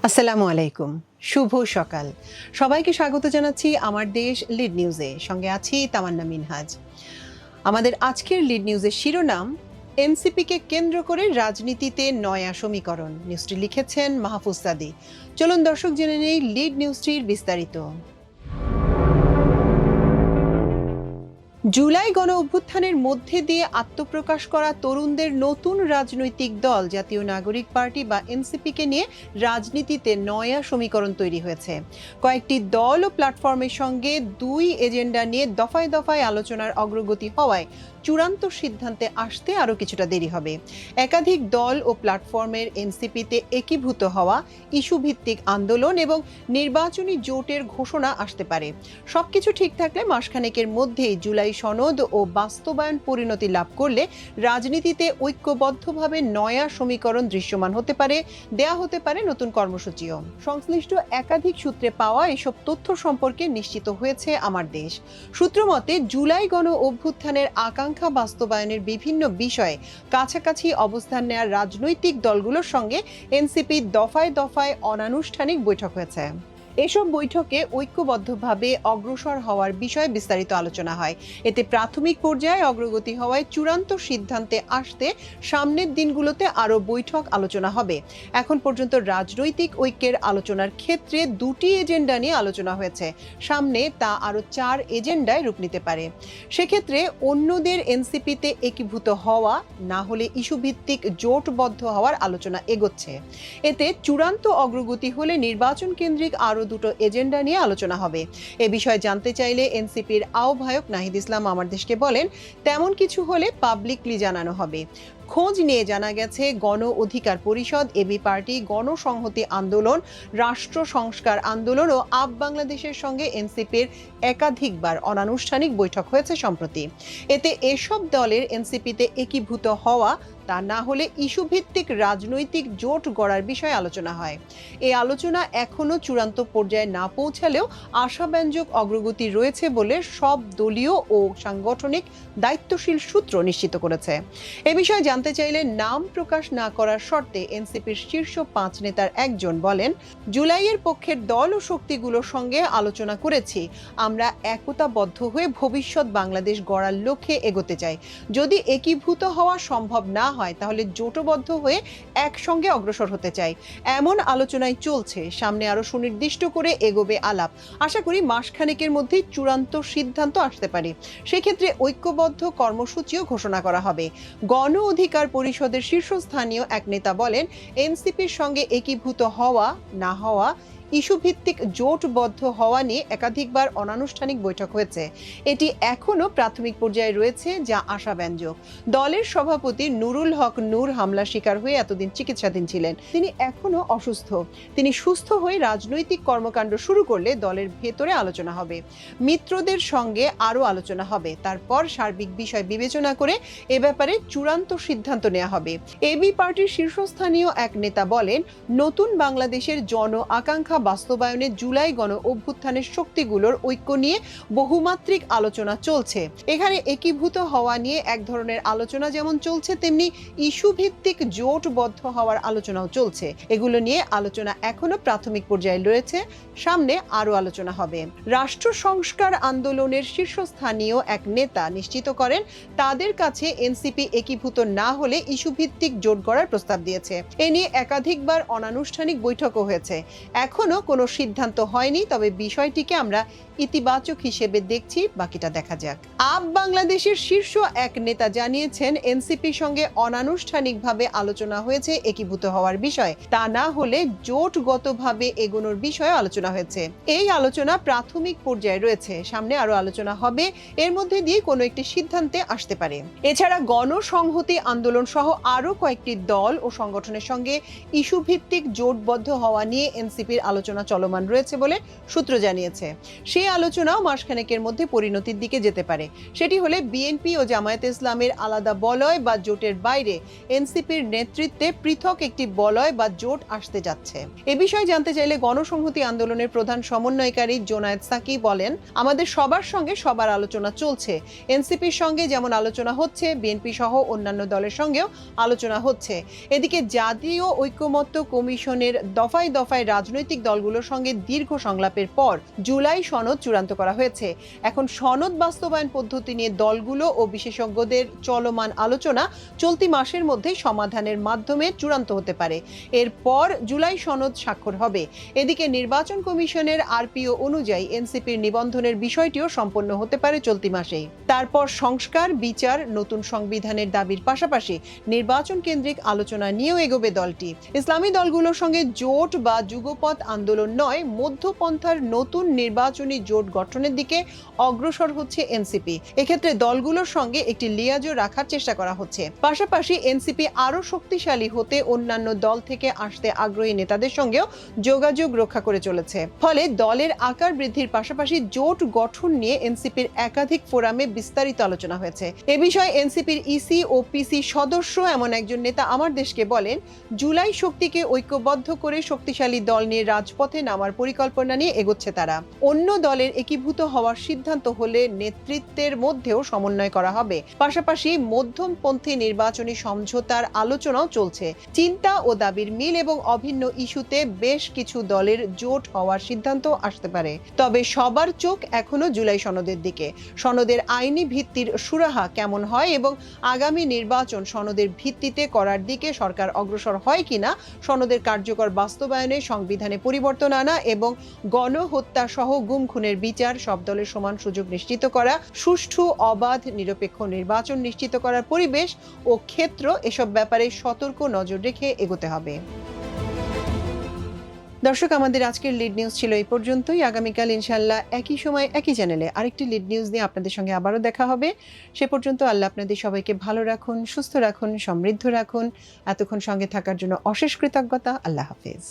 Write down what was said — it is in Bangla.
আসসালামু আলাইকুম, শুভ সকাল। সবাইকে স্বাগত জানাচ্ছি আমার দেশ লিড নিউজে। সঙ্গে আছি তামান্না মিনহাজ। আমাদের আজকের লিড নিউজের শিরোনাম, এনসিপিকে কেন্দ্র করে রাজনীতিতে নয়া সমীকরণ। নিউজটি লিখেছেন মাহফুজ সাদি। চলুন দর্শক জেনে নেই লিড নিউজটির বিস্তারিত। জুলাই গণ অভ্যুত্থানের মধ্যে দিয়ে আত্মপ্রকাশ করা তরুণদের নতুন রাজনৈতিক দল জাতীয় নাগরিক পার্টি বা এনসিপিকে নিয়ে রাজনীতিতে নয়া সমীকরণ তৈরি হয়েছে। কয়েকটি দল ও প্ল্যাটফর্মের সঙ্গে দুই এজেন্ডা নিয়ে দফায় দফায় আলোচনার অগ্রগতি হওয়ায় চূড়ান্ত সিদ্ধান্তে আসতে আরও কিছুটা দেরি হবে। একাধিক দল ও প্ল্যাটফর্মের এনসিপিতে একীভূত হওয়া, ইস্যুভিত্তিক আন্দোলন এবং নির্বাচনী জোটের ঘোষণা আসতে পারে। সবকিছু ঠিক থাকলে মাসখানেকের মধ্যেই জুলাই সনদ ও বাস্তবায়ন পরিণতি লাভ করলে রাজনীতিতে ঐক্যবদ্ধভাবে নয়া সমীকরণ দৃশ্যমান হতে পারে, দেয়া হতে পারে নতুন কর্মসূচিও। সংশ্লিষ্ট একাধিক সূত্রে পাওয়া এসব তথ্য সম্পর্কে নিশ্চিত হয়েছে আমার দেশ। সূত্র মতে, জুলাই গণ অভ্যুত্থানের আকাঙ্ক্ষা বাস্তবায়নের বিভিন্ন বিষয়ে কাছাকাছি অবস্থান নেওয়া রাজনৈতিক দলগুলোর সঙ্গে এনসিপি দফায় দফায় অনানুষ্ঠানিক বৈঠক হয়েছে। এসব বৈঠকে ঐক্যবদ্ধভাবে অগ্রসর হওয়ার বিষয়ে বিস্তারিত আলোচনা হয়। এতে প্রাথমিক পর্যায়ে অগ্রগতি হওয়ায় চূড়ান্ত সিদ্ধান্তে আসতে সামনের দিনগুলোতে আরও বৈঠক আলোচনা হবে। এখন পর্যন্ত রাজনৈতিক ঐক্যের আলোচনার ক্ষেত্রে দুটি এজেন্ডা নিয়ে আলোচনা হয়েছে। সামনে তা আরও 4 এজেন্ডায় রূপ নিতে পারে। সেক্ষেত্রে অন্যদের এনসিপিতে একীভূত হওয়া, না হলে ইস্যুভিত্তিক জোটবদ্ধ হওয়ার আলোচনা এগোচ্ছে। এতে চূড়ান্ত অগ্রগতি হলে নির্বাচন কেন্দ্রিক আরও দুটো এজেন্ডা নিয়ে আলোচনা হবে। এ বিষয়ে জানতে চাইলে এনসিপির আহ্বায়ক নাহিদ ইসলাম আমার দেশকে বলেন, তেমন কিছু হলে পাবলিকলি জানানো হবে। খোঁজ নিয়ে জানা গেছে, গণ অধিকার পরিষদ, এবি পার্টি, গণসংহতি আন্দোলন, রাষ্ট্র সংস্কার আন্দোলন ও আপ বাংলাদেশের সঙ্গে এনসিপির একাধিকবার অনানুষ্ঠানিক বৈঠক হয়েছে সম্প্রতি। এতে এসব দলের এনসিপিতে একীভূত হওয়া, তা না হলে ইস্যুভিত্তিক রাজনৈতিক জোট গড়ার বিষয়ে আলোচনা হয়। এই আলোচনা এখনো চূড়ান্ত পর্যায়ে না পৌঁছালেও আশাব্যঞ্জক অগ্রগতি রয়েছে বলে সব দলীয় ও সাংগঠনিক দায়িত্বশীল সূত্র নিশ্চিত করেছে। এ বিষয়ে জানতে চাইলে নাম প্রকাশ না করার শর্তে এনসিপির শীর্ষ 5 নেতার একজন বলেন, জুলাইয়ের পক্ষের দল ও শক্তিগুলোর সঙ্গে আলোচনা করেছি। আমরা একতাবদ্ধ হয়ে ভবিষ্যৎ বাংলাদেশ গড়ার লক্ষ্যে এগোতে চাই। যদি একীভূত হওয়া সম্ভব না হয় তাহলে জোটবদ্ধ হয়ে একসঙ্গে অগ্রসর হতে চাই। এমন আলোচনায় চলছে। সামনে আরো সুনির্দিষ্ট করে এগোবে আলাপ। আশা করি মাসখানেকের মধ্যেই চূড়ান্ত সিদ্ধান্ত আসতে পারে। সেক্ষেত্রে ঐক্যবদ্ধ কর্মসূচিও ঘোষণা করা হবে। গণ অধিকার পরিষদের শীর্ষস্থানীয় এক নেতা বলেন, এনসিপির সঙ্গে একীভূত হওয়া, না হওয়া, ইস্যুভিত্তিক জোটবদ্ধ হওয়া নিয়ে একাধিকবার অনানুষ্ঠানিক বৈঠক হয়েছে। এটি এখনো প্রাথমিক পর্যায়ে রয়েছে, যা আশাব্যঞ্জক। দলের সভাপতি নুরুল হক নূর হামলার শিকার হয়ে এতদিন চিকিৎসাধীন ছিলেন। তিনি এখনো অসুস্থ। তিনি সুস্থ হয়ে রাজনৈতিক কর্মকাণ্ড শুরু করলে দলের ভেতরে আলোচনা হবে। মিত্রদের সঙ্গে আরও আলোচনা হবে। তারপর সার্বিক বিষয় বিবেচনা করে এ ব্যাপারে চূড়ান্ত সিদ্ধান্ত নেওয়া হবে। এবি পার্টির শীর্ষস্থানীয় এক নেতা বলেন, নতুন বাংলাদেশের জন আকাঙ্ক্ষা বাস্তবায়নে জুলাই গণ অভ্যুত্থানের শক্তিগুলোর ঐক্য নিয়ে বহুমাত্রিক আলোচনা চলছে। এখানে একীভূত হওয়া নিয়ে এক ধরনের আলোচনা যেমন চলছে, তেমনি ইস্যু ভিত্তিক জোটবদ্ধ হওয়ার আলোচনাও চলছে। এগুলো নিয়ে আলোচনা এখনো প্রাথমিক পর্যায়ে রয়েছে। সামনে আরো আলোচনা হবে। রাষ্ট্র সংস্কার আন্দোলনের শীর্ষস্থানীয় এক নেতা নিশ্চিত করেন, তাদের কাছে এনসিপি একীভূত না হলে ইস্যু ভিত্তিক জোট গড়ার প্রস্তাব দিয়েছে। এ নিয়ে একাধিকবার অনানুষ্ঠানিক বৈঠকও হয়েছে। এখনো কোনো সিদ্ধান্ত হয়নি, তবে বিষয়টিকে আমরা ইতিবাচক হিসেবে দেখছি। বাকিটা দেখা যাক। আপ বাংলাদেশের শীর্ষ এক নেতা জানিয়েছেন, এনসিপির সঙ্গে অনানুষ্ঠানিকভাবে আলোচনা হয়েছে একীভূত হওয়ার বিষয়ে, তা না হলে জোটগতভাবে এগোনোর বিষয়ে আলোচনা হয়েছে। এই আলোচনা প্রাথমিক পর্যায়ে রয়েছে। সামনে আরো আলোচনা হবে। এর মধ্যে দিয়ে কোনো একটি সিদ্ধান্তে আসতে পারে। এছাড়া গণসংহতি আন্দোলন সহ আরো কয়েকটি দল ও সংগঠনের সঙ্গে ইস্যুভিত্তিক জোটবদ্ধ হওয়া নিয়ে এনসিপির আলোচনা চলমান রয়েছে বলে সূত্র জানিয়েছে। সেই আলোচনাও মাসখানেকের মধ্যে পরিণতির দিকে যেতে পারে। সেটি হলে বিএনপি ও জামায়াতে ইসলামের আলাদা বলয় বা জোটের বাইরে এনসিপির নেতৃত্বে পৃথক একটি বলয় বা জোট আসতে যাচ্ছে। এ বিষয়ে জানতে চাইলে গণসংহতি আন্দোলনের প্রধান সমন্বয়কারী জোনায়েদ সাকি বলেন, আমাদের সবার সঙ্গে সবার আলোচনা চলছে। এনসিপির সঙ্গে যেমন আলোচনা হচ্ছে, বিএনপি সহ অন্যান্য দলের সঙ্গেও আলোচনা হচ্ছে। এদিকে জাতীয় ঐকমত্য কমিশনের দফায় দফায় রাজনৈতিক দলগুলোর সঙ্গে দীর্ঘ সংলাপের পর জুলাই সনদ চূড়ান্ত করা হয়েছে। এখন সনদ বাস্তবায়ন পদ্ধতি নিয়ে দলগুলো ও বিশেষজ্ঞদের চলমান আলোচনা চলতি মাসের মধ্যে সমাধানের মাধ্যমে চূড়ান্ত হতে পারে। এরপর জুলাই সনদ স্বাক্ষর হবে। এদিকে নির্বাচন কমিশনের আরপিও অনুযায়ী এনসিপির নিবন্ধনের বিষয়টিও সম্পন্ন হতে পারে চলতি মাসেই। তারপর সংস্কার, বিচার, নতুন সংবিধানের দাবির পাশাপাশি নির্বাচন কেন্দ্রিক আলোচনা নিয়েও এগোবে দলটি। ইসলামী দলগুলোর সঙ্গে জোট বা যুগপৎ আন্দোলন নয়, মধ্যপন্থার নতুন নির্বাচনী জোট গঠনের দিকে অগ্রসর হচ্ছে এনসিপি। এক্ষেত্রে দলগুলোর সঙ্গে একটি লিয়াজও রাখার চেষ্টা করা হচ্ছে। পাশাপাশি এনসিপি আরো শক্তিশালী হতে অন্যান্য দল থেকে আসতে আগ্রহী নেতাদের সঙ্গেও যোগাযোগ রক্ষা করে চলেছে। ফলে দলের আকার বৃদ্ধির পাশাপাশি জোট গঠন নিয়ে এনসিপির একাধিক ফোরামে বিস্তারিত আলোচনা হয়েছে। এ বিষয়ে এনসিপির ইসি ও পিসি সদস্য এমন একজন নেতা আমার দেশকে বলেন, জুলাই শক্তিকে ঐক্যবদ্ধ করে শক্তিশালী দল নিয়ে রাজপথে নামার পরিকল্পনা নিয়ে এগোচ্ছে তারা। অন্য দলের একীভূত হওয়ার সিদ্ধান্ত হলে নেতৃত্বের মধ্যেও সমন্বয় করা হবে। পাশাপাশি মধ্যমপন্থী নির্বাচনী সমঝোতার আলোচনাও চলছে। চিন্তা ও দাবির মিল এবং অভিন্ন ইস্যুতে বেশ কিছু দলের জোট হওয়ার সিদ্ধান্ত আসতে পারে। তবে সবার চোখ এখনো জুলাই সনদের দিকে। সনদের আইনি ভিত্তির সুরাহা কেমন হয় এবং আগামী নির্বাচন সনদের ভিত্তিতে করার দিকে সরকার অগ্রসর হয় কিনা, সনদের কার্যকর বাস্তবায়নে সংবিধানে পরিবর্তন আনা এবং গণহত্যা সহ গুম খুনের বিচার, সব দলের সমান সুযোগ নিশ্চিত করা, সুষ্ঠু, অবাধ, নিরপেক্ষ নির্বাচন নিশ্চিত করার পরিবেশ ও ক্ষেত্র, এসব ব্যাপারে সতর্ক নজর রেখে এগোতে হবে। দর্শক, আমাদের আজকের লিড নিউজ ছিল এই পর্যন্তই। আগামীকাল ইনশাআল্লাহ একই সময় একই চ্যানেলে আরেকটি লিড নিউজ নিয়ে আপনাদের সঙ্গে আবারও দেখা হবে। সে পর্যন্ত আল্লাহ আপনাদের সবাইকে ভালো রাখুন, সুস্থ রাখুন, সমৃদ্ধ রাখুন। এতক্ষণ সঙ্গে থাকার জন্য অশেষ কৃতজ্ঞতা। আল্লাহ হাফেজ।